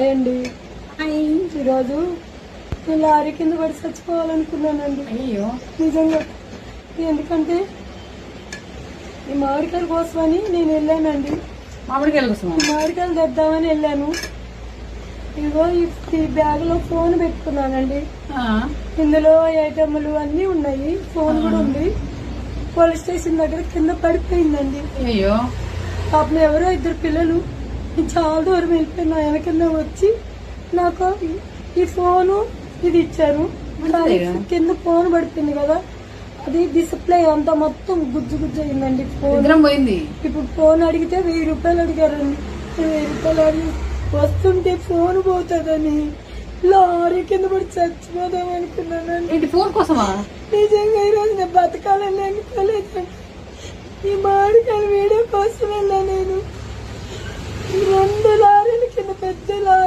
అండి ఈరోజు నేను లారీ కింద పడి చచ్చిపోవాలనుకున్నానండి. అయ్యో నిజంగా. ఎందుకంటే ఈ మామిడికాయల కోసమని నేను వెళ్ళానండి. మామిడికాయల కోసం మామిడికాయలు తెద్దామని వెళ్ళాను. ఇదిగో ఈ బ్యాగ్ లో ఫోన్ పెట్టుకున్నానండి. ఇందులో ఐటమ్లు అన్ని ఉన్నాయి, ఫోన్ కూడా ఉంది. పోలీస్ స్టేషన్ దగ్గర కింద పడిపోయిందండి. అయ్యో పాపం ఎవరో ఇద్దరు పిల్లలు చాలా దూరం వెళ్ళిపోయిన ఆయన కింద వచ్చి నాకు ఈ ఫోను ఇది ఇచ్చారు. కింద ఫోన్ పడిపోయింది కదా, అది డిస్ప్లే అంతా మొత్తం గుజ్జు గుజ్జు అయిందండి. ఫోన్ పోయింది. ఇప్పుడు ఫోన్ అడిగితే 1000 రూపాయలు అడిగారండి. 1000 రూపాయలు అడిగి వస్తుంటే ఫోన్ పోతుందని లారీ కింద పడి చచ్చిపోదాం అనుకున్నానండి. ఫోన్ కోసమా? నిజంగా ఈరోజు నేను బతకాలని అనుకోలేదండి. ఈ మామిడికాయల వీడియో కోసం వెళ్ళా నేను. 2 లారీల కింద పెద్ద లారీ